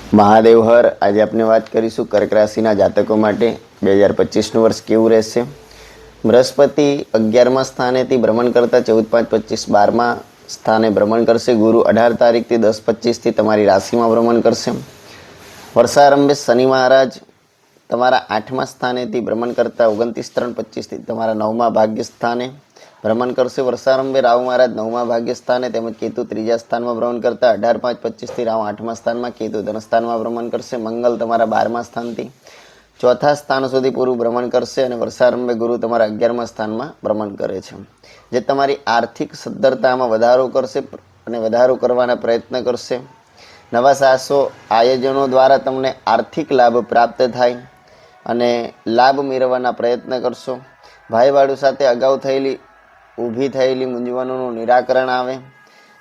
મહાદેવ હર. આજે આપણે વાત કરીશું કર્ક રાશિના જાતકો માટે 2025નું વર્ષ કેવું રહેશે. બૃહસ્પતિ 11મા સ્થાનેથી ભ્રમણ કરતા 14/5/25 12મા સ્થાને ભ્રમણ કરશે. ગુરુ 18 તારીખથી 10/25થી તમારી રાશિમાં ભ્રમણ કરશે. વર્ષારંભે શનિ મહારાજ તમારા 8મા સ્થાનેથી ભ્રમણ કરતા 29/3/25થી તમારા 9મા ભાગ્ય સ્થાને ભ્રમણ કરશે. વર્ષારંભે રાહુ મહારાજ 9મા ભાગ્ય સ્થાને તેમજ કેતુ 3જા સ્થાનમાં ભ્રમણ કરતા 18/5/25થી રાહુ 8મા સ્થાનમાં, કેતુ ધન સ્થાનમાં ભ્રમણ કરશે. મંગળ તમારા 12મા સ્થાનથી 4થા સ્થાન સુધી પૂરું ભ્રમણ કરશે અને વર્ષારંભે ગુરુ તમારા 11મા સ્થાનમાં ભ્રમણ કરે છે, જે તમારી આર્થિક સદ્ધરતામાં વધારો કરશે અને વધારો કરવાના પ્રયત્ન કરશે. નવા સાહસો આયોજનો દ્વારા તમને આર્થિક લાભ પ્રાપ્ત થાય અને લાભ મેળવવાના પ્રયત્ન કરશો. ભાઈ બાળુ સાથે અગાઉ ઊભી થયેલી મૂંઝવણોનું નિરાકરણ આવે.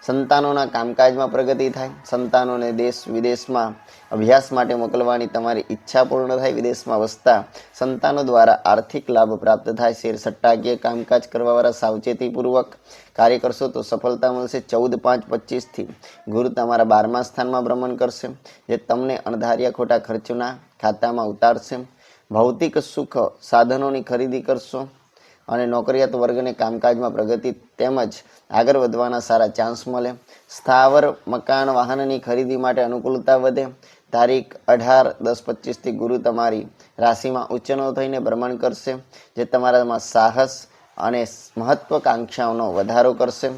સંતાનોના કામકાજમાં પ્રગતિ થાય. સંતાનોને દેશ વિદેશમાં અભ્યાસ માટે મોકલવાની તમારી ઈચ્છા પૂર્ણ થાય. વિદેશમાં વસતા સંતાનો દ્વારા આર્થિક લાભ પ્રાપ્ત થાય. શેર સટ્ટાકીય કામકાજ કરવાવાળા સાવચેતીપૂર્વક કાર્ય કરશો તો સફળતા મળશે. 14/5/25થી ગુરુ તમારા 12મા સ્થાનમાં ભ્રમણ કરશે, જે તમને અણધાર્યા ખોટા ખર્ચના ખાતામાં ઉતારશે. ભૌતિક સુખ સાધનોની ખરીદી કરશો અને નોકરિયાત વર્ગને કામકાજમાં પ્રગતિ તેમજ આગળ વધવાના સારા ચાન્સ મળે. સ્થાવર મકાન વાહનની ખરીદી માટે અનુકૂળતા વધે. તારીખ 18/10/25થી ગુરુ તમારી રાશિમાં ઉચ્ચનો થઈને ભ્રમણ કરશે, જે તમારામાં સાહસ અને મહત્વકાંક્ષાઓનો વધારો કરશે.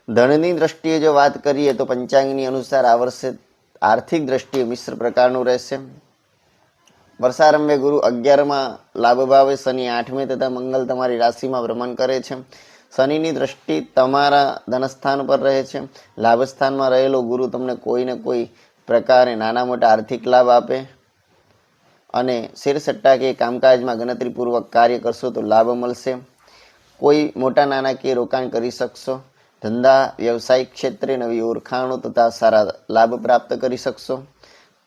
ધનની દ્રષ્ટિએ જો વાત કરીએ તો પંચાંગની અનુસાર આ વર્ષે આર્થિક દ્રષ્ટિએ મિશ્ર પ્રકારનું રહેશે. વર્ષારંભે ગુરુ 11માં લાભ ભાવે, શનિ 8મે તથા મંગળ તમારી રાશિમાં ભ્રમણ કરે છે. શનિની દ્રષ્ટિ તમારા ધનસ્થાન પર રહે છે. લાભ સ્થાનમાં રહેલો ગુરુ તમને કોઈ ને કોઈ પ્રકારે નાના મોટા આર્થિક લાભ આપે અને શેર સટ્ટાકીય કામકાજમાં ગણતરીપૂર્વક કાર્ય કરશો તો લાભ મળશે. કોઈ મોટા નાણાકીય રોકાણ કરી શકશો. ધંધા વ્યવસાયિક ક્ષેત્રે નવી ઓળખાણો તથા સારા લાભ પ્રાપ્ત કરી શકશો.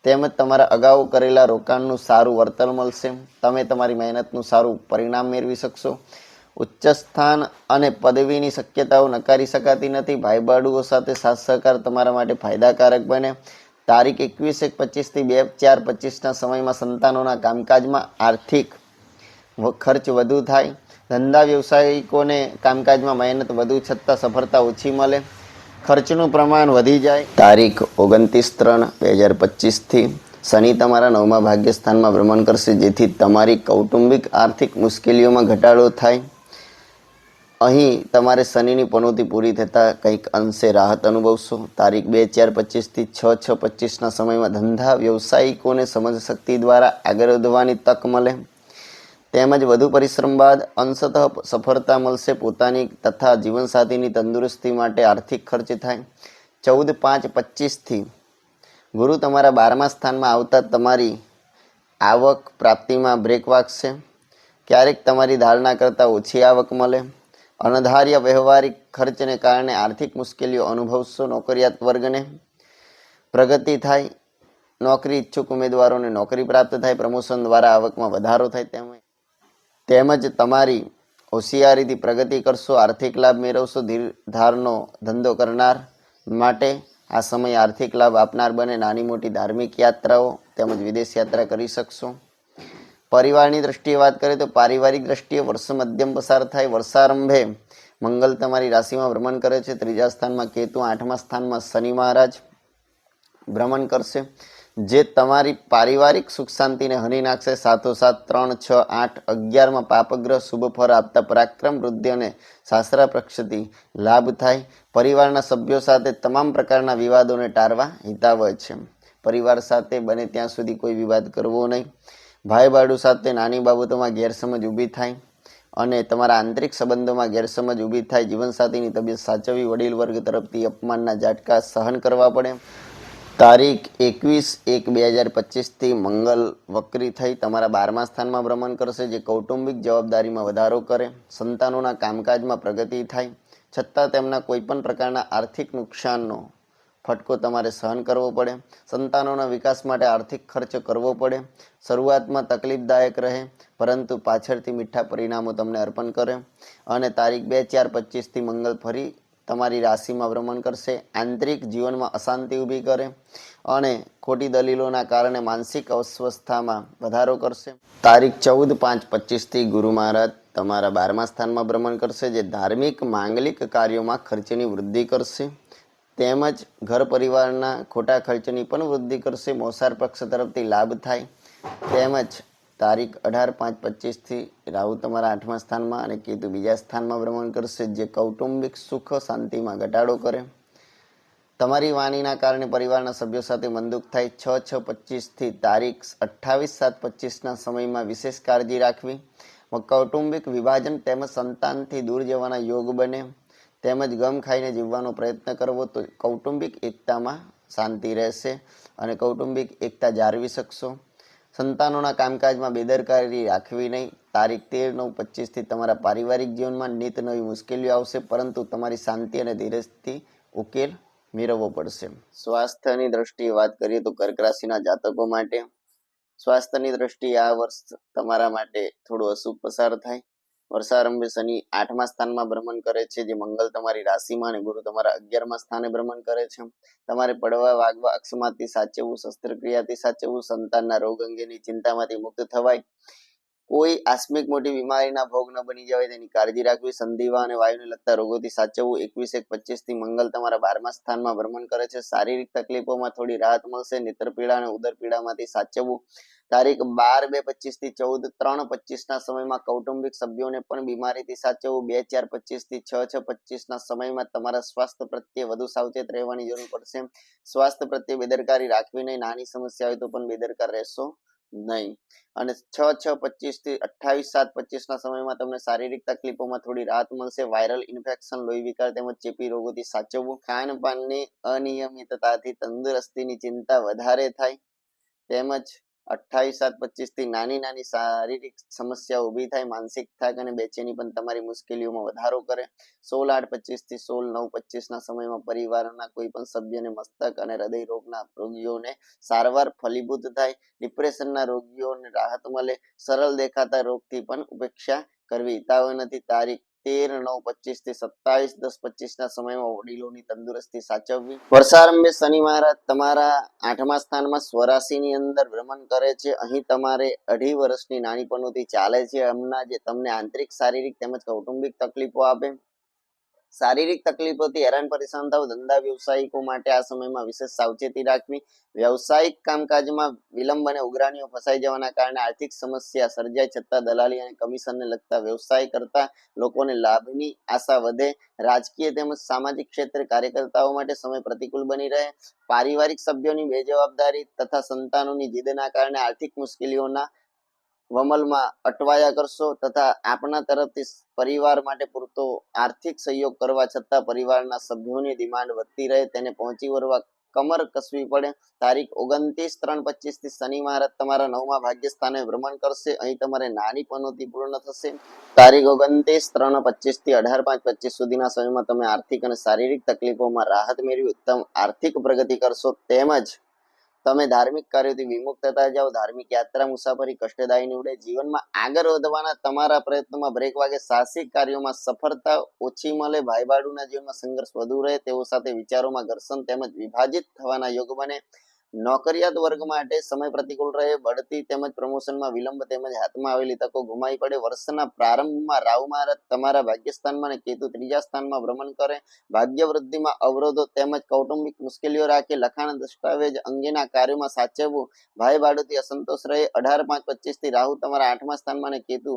તેમજ તમારા અગાઉ કરેલા રોકાણનું સારું વળતર મળશે. તમે તમારી મહેનતનું સારું પરિણામ મેળવી શકશો. ઉચ્ચ સ્થાન અને પદવીની શક્યતાઓ નકારી શકાતી નથી. ભાઈ બાળુઓ સાથે સાથ સહકાર તમારા માટે ફાયદાકારક બને. તારીખ 21/1/25થી 2/4/25ના સમયમાં સંતાનોના કામકાજમાં આર્થિક ખર્ચ વધુ થાય. ધંધા વ્યવસાયિકોને કામકાજમાં મહેનત વધુ છતાં સફળતા ઓછી મળે. ખર્ચનું પ્રમાણ વધી જાય. તારીખ 29/3/2025થી શનિ તમારા 9મા ભાગ્યસ્થાનમાં ભ્રમણ કરશે, જેથી તમારી કૌટુંબિક આર્થિક મુશ્કેલીઓમાં ઘટાડો થાય. અહીં તમારે શનિની પનોતી પૂરી થતાં કંઈક અંશે રાહત અનુભવશો. તારીખ 2/4/25થી 6/6/25ના સમયમાં ધંધા વ્યવસાયિકોને સમજશક્તિ દ્વારા આગળ વધવાની તક મળે તેમજ વધુ પરિશ્રમ બાદ અંશતઃ સફળતા મળશે. પોતાની તથા જીવનસાથીની તંદુરસ્તી માટે આર્થિક ખર્ચ થાય. 14/5/25થી ગુરુ તમારા 12મા સ્થાનમાં આવતા તમારી આવક પ્રાપ્તિમાં બ્રેક વાગશે. ક્યારેક તમારી ધારણા કરતાં ઓછી આવક મળે. અણધાર્યા વ્યવહારિક ખર્ચને કારણે આર્થિક મુશ્કેલીઓ અનુભવશો. નોકરિયાત વર્ગને પ્રગતિ થાય. નોકરી ઈચ્છુક ઉમેદવારોને નોકરી પ્રાપ્ત થાય. પ્રમોશન દ્વારા આવકમાં વધારો થાય. તેમજ તમારી હોશિયારીથી પ્રગતિ કરશો. આર્થિક લાભ મેળવશો. ધીરધારનો ધંધો કરનાર માટે આ સમય આર્થિક લાભ આપનાર બને. નાની મોટી ધાર્મિક યાત્રાઓ તેમજ વિદેશ યાત્રા કરી શકશો. પરિવારની દ્રષ્ટિએ વાત કરીએ તો પારિવારિક દ્રષ્ટિએ વર્ષ મધ્યમ પસાર થાય. વર્ષારંભે મંગળ તમારી રાશિમાં ભ્રમણ કરે છે. 3જા સ્થાનમાં કેતુ, 8મા સ્થાનમાં શનિ મહારાજ ભ્રમણ કરશે, જે તમારી પારિવારિક સુખ શાંતિને હની નાખશે. સાથોસાથ 3, 6, 8, 11માં પાપગ્રહ શુભ ફળ આપતા પરાક્રમ વૃદ્ધિ અને શાસ્ત્રા પ્રક્ષતિ લાભ થાય. પરિવારના સભ્યો સાથે તમામ પ્રકારના વિવાદોને ટાળવા હિતાવહ છે. પરિવાર સાથે બને ત્યાં સુધી કોઈ વિવાદ કરવો નહીં. ભાઈ બાળુ સાથે નાની બાબતોમાં ગેરસમજ ઊભી થાય અને તમારા આંતરિક સંબંધોમાં ગેરસમજ ઊભી થાય. જીવનસાથીની તબિયત સાચવવી. વડીલ વર્ગ તરફથી અપમાનના ઝાટકા સહન કરવા પડે. તારીખ 21/1/2025થી મંગળ વક્રી થઈ તમારા 12મા સ્થાનમાં ભ્રમણ કરશે, જે કૌટુંબિક જવાબદારીમાં વધારો કરે. સંતાનોના કામકાજમાં પ્રગતિ થાય છતાં તેમના કોઈપણ પ્રકારના આર્થિક નુકસાનનો ફટકો તમારે સહન કરવો પડે. સંતાનોના વિકાસ માટે આર્થિક ખર્ચ કરવો પડે. શરૂઆતમાં તકલીફદાયક રહે, પરંતુ પાછળથી મીઠા પરિણામો તમને અર્પણ કરે. અને તારીખ 2/4/25થી મંગળ ફરી તમારી રાશિમાં ભ્રમણ કરશે. આંતરિક જીવનમાં અશાંતિ ઊભી કરે અને ખોટી દલીલોના કારણે માનસિક અસ્વસ્થતામાં વધારો કરશે. તારીખ 14/5/25થી ગુરુ મહારાજ તમારા 12મા સ્થાનમાં ભ્રમણ કરશે, જે ધાર્મિક માંગલિક કાર્યોમાં ખર્ચની વૃદ્ધિ કરશે તેમજ ઘર પરિવારના ખોટા ખર્ચની પણ વૃદ્ધિ કરશે. મોસાર પક્ષ તરફથી લાભ થાય. તેમજ તારીખ 18/5/25થી રાહુ તમારા 8મા સ્થાનમાં અને કેતુ બીજા સ્થાનમાં ભ્રમણ કરશે, જે કૌટુંબિક સુખ શાંતિમાં ઘટાડો કરે. તમારી વાણીના કારણે પરિવારના સભ્યો સાથે મનદુખ થાય. 6/6/25થી તારીખ 28/7/25ના સમયમાં વિશેષ કાળજી રાખવી. કૌટુંબિક વિભાજન તેમજ સંતાનથી દૂર જવાના યોગ બને. તેમજ ગમ ખાઈને જીવવાનો પ્રયત્ન કરવો તો કૌટુંબિક એકતામાં શાંતિ રહેશે અને કૌટુંબિક એકતા જાળવી શકશો. સંતાનોના કામકાજમાં બેદરકારી રાખવી નહીં. તારીખ 13/9/25થી તમારા પારિવારિક જીવનમાં નિત નવી મુશ્કેલીઓ આવશે, પરંતુ તમારી શાંતિ અને ધીરજથી ઉકેલ મેળવવો પડશે. સ્વાસ્થ્યની દ્રષ્ટિએ વાત કરીએ તો કર્ક રાશિના જાતકો માટે સ્વાસ્થ્યની દ્રષ્ટિએ આ વર્ષ તમારા માટે થોડું અશુભ પસાર થાય. વર્ષારંભે શનિ 8મા સ્થાનમાં ભ્રમણ કરે છે, જે મંગળ તમારી રાશિમાં અને ગુરુ તમારા 11મા સ્થાને ભ્રમણ કરે છે. તમારે પડવા વાગવા અકસ્માતથી સાચવવું, શસ્ત્રક્રિયાથી સાચવવું, સંતાનના રોગ અંગેની ચિંતામાંથી મુક્ત થવાય, કોઈ આકસ્મિક મોટી બીમારીના ભોગ ન બની જવાય તેની કાળજી રાખવી, સંધિવા અને વાયુને લગતા રોગોથી સાચવવું. 21/1/25થી મંગળ તમારા 12મા સ્થાનમાં ભ્રમણ કરે છે. શારીરિક તકલીફોમાં થોડી રાહત મળશે. નેત્ર પીડા અને ઉદર પીડામાંથી સાચવવું. તારીખ 12/2/25થી 14/3/25ના સમયમાં કૌટુંબિક સભ્યોને પણ બીમારીથી સાચવવું. 2/4/25થી 6/6/25ના સમયમાં તમારા સ્વાસ્થ્ય પ્રત્યે વધુ સાવચેત રહેવાની જરૂર પડશે. સ્વાસ્થ્ય પ્રત્યે બેદરકારી રાખવી નહીં. નાની સમસ્યા હોય તો પણ બેદરકાર રહેશો નહીં. અને 6/6/25થી 28/7/25ના સમયમાં તમને શારીરિક તકલીફોમાં થોડી રાહત મળશે. વાયરલ ઇન્ફેક્શન, લોહી વિકાર તેમજ ચેપી રોગોથી સાચવવું. ખાનપાનની અનિયમિતતાથી તંદુરસ્તીની ચિંતા વધારે થાય. તેમજ 28/7/25થી નાની નાની શારીરિક સમસ્યાઓ ઊભી થાય. માનસિક થાક અને બેચેની પણ તમારી મુશ્કેલીઓમાં વધારો કરે. 16/8/25થી 16/9/25ના સમયમાં પરિવારના કોઈ પણ સભ્યને મસ્તક અને હૃદય રોગના રોગીઓને સારવાર ફલીભૂત થાય. ડિપ્રેશનના રોગીઓને રાહત મળે. સરળ દેખાતા રોગથી પણ ઉપેક્ષા કરવી હિતાવહ નથી. તારીખ 13/9/25થી 27/10/25ના સમયમાં વડીલોની તંદુરસ્તી સાચવવી. વર્ષારંભે શનિ મહારાજ તમારા 8મા સ્થાનમાં સ્વરાશિની અંદર ભ્રમણ કરે છે. અહીં તમારે 2.5 વર્ષની નાનીપણોથી ચાલે છે. હમણાં જે તમને આંતરિક, શારીરિક તેમજ કૌટુંબિક તકલીફો આપે. શારીરિક તકલીફોથી હેરાન પરેશાન થાવ. ધંધા વ્યવસાયિકો માટે આ સમયમાં વિશેષ સાવચેતી રાખવી. વ્યવસાયિક કામકાજમાં વિલંબ અને ઉઘરાણીઓ ફસાઈ જવાના કારણે આર્થિક સમસ્યા સર્જાય, છતાં દલાલી અને કમિશનને લગતા વ્યવસાય કરતા લોકોને લાભની આશા વધે. રાજકીય તેમજ સામાજિક ક્ષેત્રે કાર્યકર્તાઓ માટે સમય પ્રતિકૂળ બની રહે. પારિવારિક સભ્યોની બેજવાબદારી તથા સંતાનોની જીદના કારણે આર્થિક મુશ્કેલીઓના વમલમાં અટવાયા કરશો તથા આપના તરફથી પરિવાર માટે પૂરતો આર્થિક સહયોગ કરવા છતાં પરિવારના સભ્યોની ડિમાન્ડ વધતી રહે, તેને પહોંચી વળવા કમર કસવી પડે. તારીખ 29/3/25થી શનિ મહારાજ તમારા 9મા ભાગ્યસ્થાને ભ્રમણ કરશે. અહીં તમારે નાની પનોતી પૂર્ણ થશે. તારીખ 29/3/25થી 18/5/25 સુધીના સમયમાં તમે આર્થિક અને શારીરિક તકલીફોમાં રાહત મેળવી ઉત્તમ આર્થિક પ્રગતિ કરશો. તેમજ તમે ધાર્મિક કાર્યોથી વિમુખ થતા જાઓ. ધાર્મિક યાત્રા મુસાફરી કષ્ટદાયી નીવડે. જીવનમાં આગળ વધવાના તમારા પ્રયત્નોમાં બ્રેક વાગે. સાહસિક કાર્યોમાં સફળતા ઓછી મળે. ભાઈ ભાડુના જીવનમાં સંઘર્ષ વધુ રહે. તેઓ સાથે વિચારોમાં ઘર્ષણ તેમજ વિભાજિત થવાના યોગ બને. નોકરિયાત વર્ગ માટે સમય પ્રતિકૂળ રહે. બઢતી તેમજ પ્રમોશનમાં વિલંબ તેમજ હાથમાં આવેલી તકો ગુમાવી પડે. વર્ષના પ્રારંભમાં રાહુ મહારાજ તમારા ભાગ્યસ્થાનમાં અને કેતુ 3જા સ્થાનમાં ભ્રમણ કરે. ભાગ્ય વૃદ્ધિમાં અવરોધો તેમજ કૌટુંબિક મુશ્કેલીઓ રાખે. લખાણ દસ્તાવેજ અંગેના કાર્યોમાં સાચવવું. ભાઈ ભાડુથી અસંતોષ રહે. 18/5/25થી રાહુ તમારા 8મા સ્થાનમાં અને કેતુ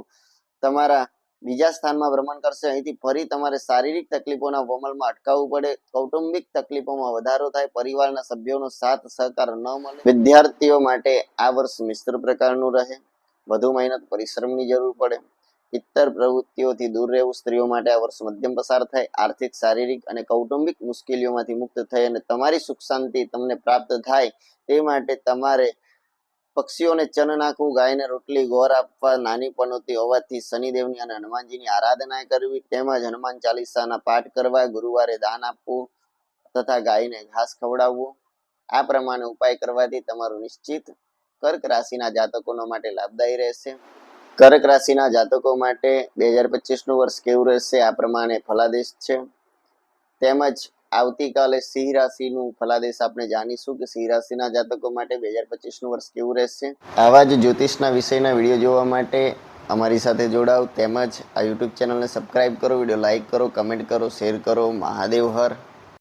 તમારા બીજા સ્થાનમાં ભ્રમણ કરશે. અહીંથી ફરી તમારે શારીરિક તકલીફોના વમલમાં અટકાવવું પડે. કૌટુંબિક તકલીફોમાં વધારો થાય. પરિવારના સભ્યોનો સાથ સહકાર ન મળે. વિદ્યાર્થીઓ માટે આ વર્ષ મિશ્ર પ્રકારનું રહે. વધુ મહેનત પરિશ્રમની જરૂર પડે. ઇતર પ્રવૃત્તિઓથી દૂર રહેવું. સ્ત્રીઓ માટે આ વર્ષ મધ્યમ પસાર થાય. આર્થિક, શારીરિક અને કૌટુંબિક મુશ્કેલીઓમાંથી મુક્ત થઈ અને તમારી સુખ શાંતિ તમને પ્રાપ્ત થાય તે માટે તમારે પક્ષીઓને ચન નાખવું, ગાયને રોટલી ગોળ આપવા, નાની પનોતી હોવાથી શનિદેવની અને હનુમાનજીની આરાધના કરવી તેમજ હનુમાન ચાલીસાના પાઠ કરવા, ગુરુવારે દાન આપવું તથા ગાયને ઘાસ ખવડાવવું. આ પ્રમાણે ઉપાય કરવાથી તમારું નિશ્ચિત કર્ક રાશિના જાતકોનો માટે લાભદાયી રહેશે. કર્ક રાશિના જાતકો માટે 2025નું વર્ષ કેવું રહેશે આ પ્રમાણે ફલાદેશ છે. તેમજ આવતીકાલે સિંહ રાશિનું ફલાદેશ આપણે જાણીશું કે સિંહ રાશિના જાતકો માટે 2025નું વર્ષ કેવું રહેશે. આવા જ જ્યોતિષના વિષયના વિડીયો જોવા માટે અમારી સાથે જોડાઓ તેમજ આ યુટ્યુબ ચેનલને સબસ્ક્રાઇબ કરો, વિડીયો લાઇક કરો, કમેન્ટ કરો, શેર કરો. મહાદેવ હર.